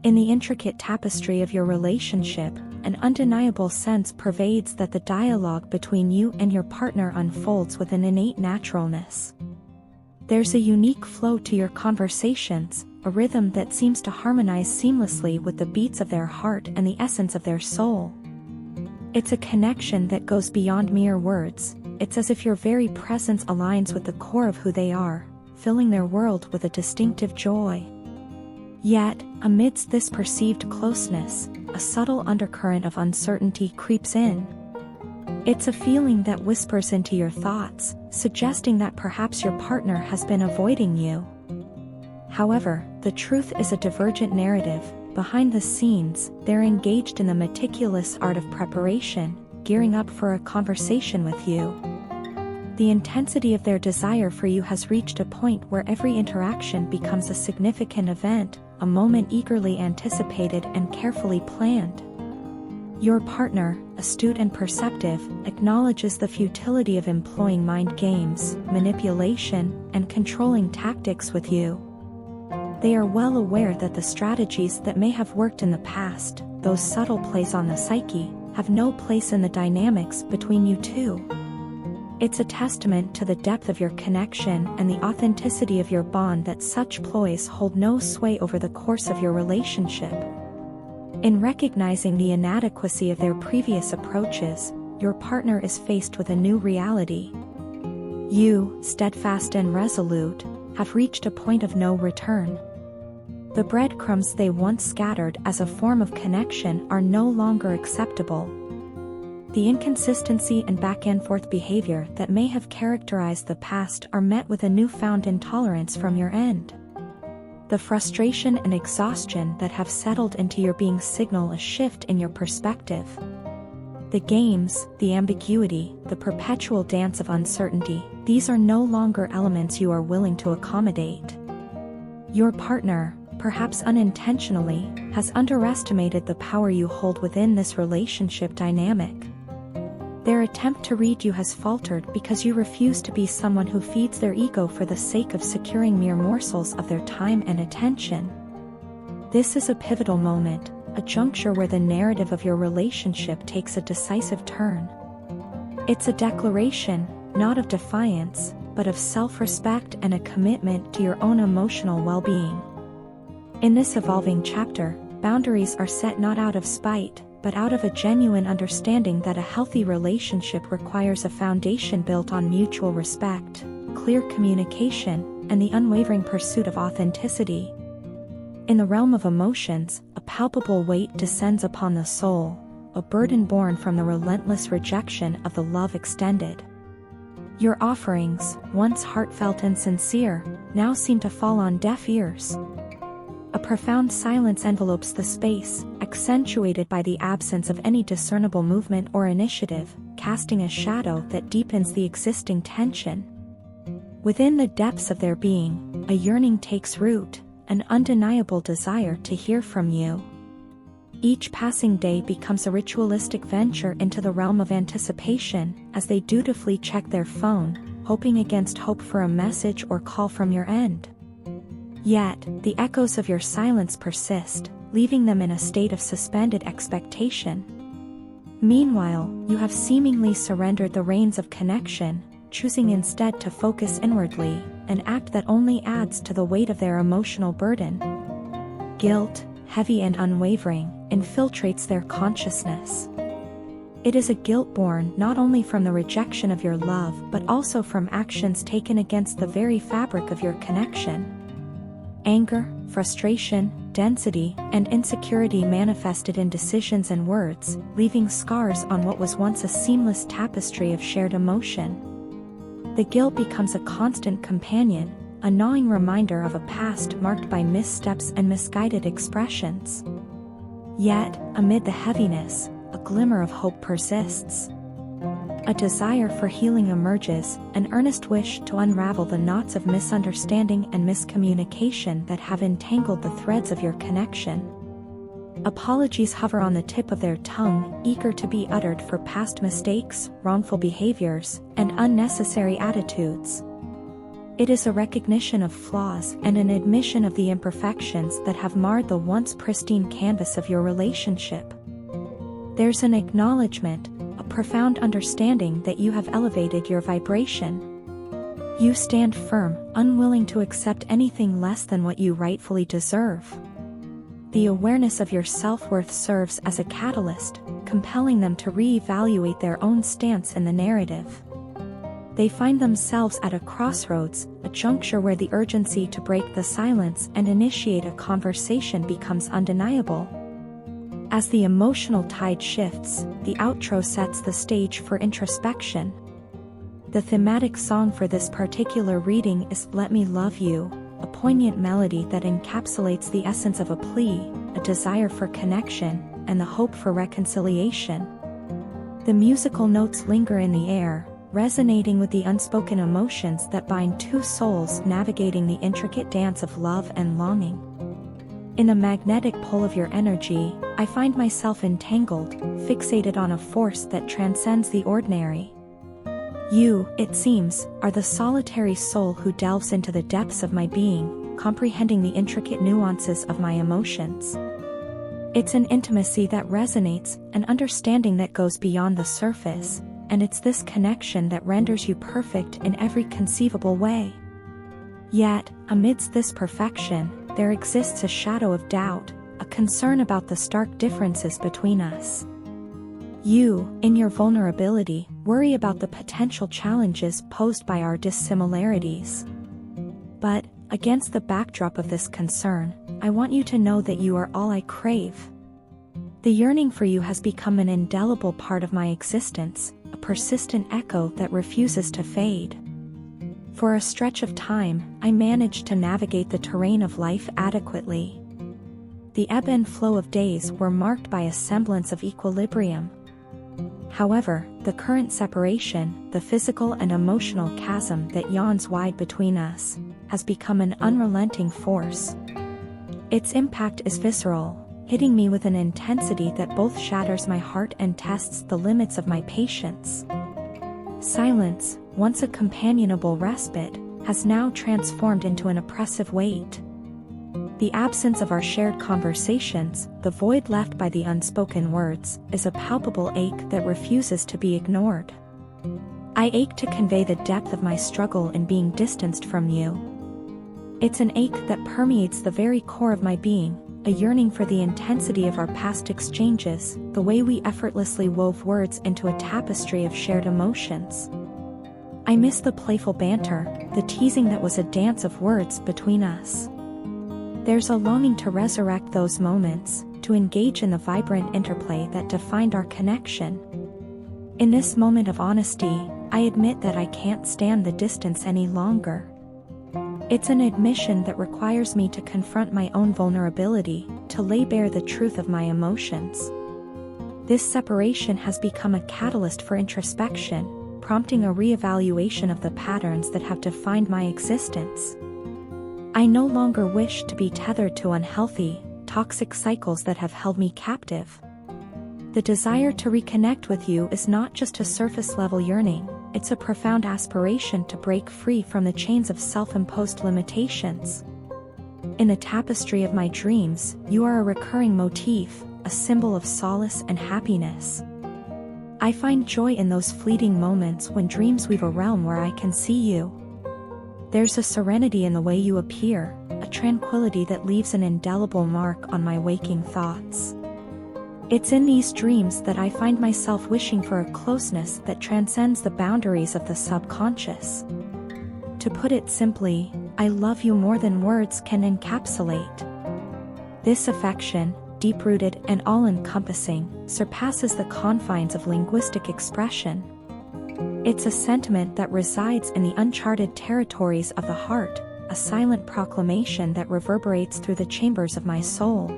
In the intricate tapestry of your relationship, an undeniable sense pervades that the dialogue between you and your partner unfolds with an innate naturalness. There's a unique flow to your conversations, a rhythm that seems to harmonize seamlessly with the beats of their heart and the essence of their soul. It's a connection that goes beyond mere words. It's as if your very presence aligns with the core of who they are, filling their world with a distinctive joy. Yet, amidst this perceived closeness, a subtle undercurrent of uncertainty creeps in. It's a feeling that whispers into your thoughts, suggesting that perhaps your partner has been avoiding you. However, the truth is a divergent narrative. Behind the scenes, they're engaged in the meticulous art of preparation, gearing up for a conversation with you. The intensity of their desire for you has reached a point where every interaction becomes a significant event, a moment eagerly anticipated and carefully planned. Your partner, astute and perceptive, acknowledges the futility of employing mind games, manipulation, and controlling tactics with you. They are well aware that the strategies that may have worked in the past, those subtle plays on the psyche, have no place in the dynamics between you two. It's a testament to the depth of your connection and the authenticity of your bond that such ploys hold no sway over the course of your relationship. In recognizing the inadequacy of their previous approaches, your partner is faced with a new reality. You, steadfast and resolute, have reached a point of no return. The breadcrumbs they once scattered as a form of connection are no longer acceptable. The inconsistency and back-and-forth behavior that may have characterized the past are met with a newfound intolerance from your end. The frustration and exhaustion that have settled into your being signal a shift in your perspective. The games, the ambiguity, the perpetual dance of uncertainty, these are no longer elements you are willing to accommodate. Your partner, perhaps unintentionally, has underestimated the power you hold within this relationship dynamic. Their attempt to read you has faltered because you refuse to be someone who feeds their ego for the sake of securing mere morsels of their time and attention. This is a pivotal moment, a juncture where the narrative of your relationship takes a decisive turn. It's a declaration, not of defiance, but of self-respect and a commitment to your own emotional well-being. In this evolving chapter, boundaries are set not out of spite, but out of a genuine understanding that a healthy relationship requires a foundation built on mutual respect, clear communication, and the unwavering pursuit of authenticity. In the realm of emotions, a palpable weight descends upon the soul, a burden born from the relentless rejection of the love extended. Your offerings, once heartfelt and sincere, now seem to fall on deaf ears. A profound silence envelopes the space, accentuated by the absence of any discernible movement or initiative, casting a shadow that deepens the existing tension. Within the depths of their being, a yearning takes root, an undeniable desire to hear from you. Each passing day becomes a ritualistic venture into the realm of anticipation, as they dutifully check their phone, hoping against hope for a message or call from your end. Yet, the echoes of your silence persist, leaving them in a state of suspended expectation. Meanwhile, you have seemingly surrendered the reins of connection, choosing instead to focus inwardly, an act that only adds to the weight of their emotional burden. Guilt, heavy and unwavering, infiltrates their consciousness. It is a guilt born not only from the rejection of your love but also from actions taken against the very fabric of your connection. Anger, frustration, density, and insecurity manifested in decisions and words, leaving scars on what was once a seamless tapestry of shared emotion. The guilt becomes a constant companion, a gnawing reminder of a past marked by missteps and misguided expressions. Yet, amid the heaviness, a glimmer of hope persists. A desire for healing emerges, an earnest wish to unravel the knots of misunderstanding and miscommunication that have entangled the threads of your connection. Apologies hover on the tip of their tongue, eager to be uttered for past mistakes, wrongful behaviors, and unnecessary attitudes. It is a recognition of flaws and an admission of the imperfections that have marred the once pristine canvas of your relationship. There's an acknowledgement, a profound understanding that you have elevated your vibration. You stand firm, unwilling to accept anything less than what you rightfully deserve. The awareness of your self-worth serves as a catalyst, compelling them to reevaluate their own stance in the narrative. They find themselves at a crossroads, a juncture where the urgency to break the silence and initiate a conversation becomes undeniable. As the emotional tide shifts, the outro sets the stage for introspection. The thematic song for this particular reading is "Let Me Love You," a poignant melody that encapsulates the essence of a plea, a desire for connection, and the hope for reconciliation. The musical notes linger in the air, resonating with the unspoken emotions that bind two souls navigating the intricate dance of love and longing. In the magnetic pull of your energy, I find myself entangled, fixated on a force that transcends the ordinary. You, it seems, are the solitary soul who delves into the depths of my being, comprehending the intricate nuances of my emotions. It's an intimacy that resonates, an understanding that goes beyond the surface, and it's this connection that renders you perfect in every conceivable way. Yet, amidst this perfection, there exists a shadow of doubt, a concern about the stark differences between us. You, in your vulnerability, worry about the potential challenges posed by our dissimilarities. But, against the backdrop of this concern, I want you to know that you are all I crave. The yearning for you has become an indelible part of my existence, a persistent echo that refuses to fade. For a stretch of time, I managed to navigate the terrain of life adequately. The ebb and flow of days were marked by a semblance of equilibrium. However, the current separation, the physical and emotional chasm that yawns wide between us, has become an unrelenting force. Its impact is visceral, hitting me with an intensity that both shatters my heart and tests the limits of my patience. Silence, once a companionable respite, has now transformed into an oppressive weight. The absence of our shared conversations, the void left by the unspoken words, is a palpable ache that refuses to be ignored. I ache to convey the depth of my struggle in being distanced from you. It's an ache that permeates the very core of my being, a yearning for the intensity of our past exchanges, the way we effortlessly wove words into a tapestry of shared emotions. I miss the playful banter, the teasing that was a dance of words between us. There's a longing to resurrect those moments, to engage in the vibrant interplay that defined our connection. In this moment of honesty, I admit that I can't stand the distance any longer. It's an admission that requires me to confront my own vulnerability, to lay bare the truth of my emotions. This separation has become a catalyst for introspection, prompting a reevaluation of the patterns that have defined my existence. I no longer wish to be tethered to unhealthy, toxic cycles that have held me captive. The desire to reconnect with you is not just a surface-level yearning, it's a profound aspiration to break free from the chains of self-imposed limitations. In the tapestry of my dreams, you are a recurring motif, a symbol of solace and happiness. I find joy in those fleeting moments when dreams weave a realm where I can see you. There's a serenity in the way you appear, a tranquility that leaves an indelible mark on my waking thoughts. It's in these dreams that I find myself wishing for a closeness that transcends the boundaries of the subconscious. To put it simply, I love you more than words can encapsulate. This affection, deep-rooted and all-encompassing, surpasses the confines of linguistic expression. It's a sentiment that resides in the uncharted territories of the heart, a silent proclamation that reverberates through the chambers of my soul.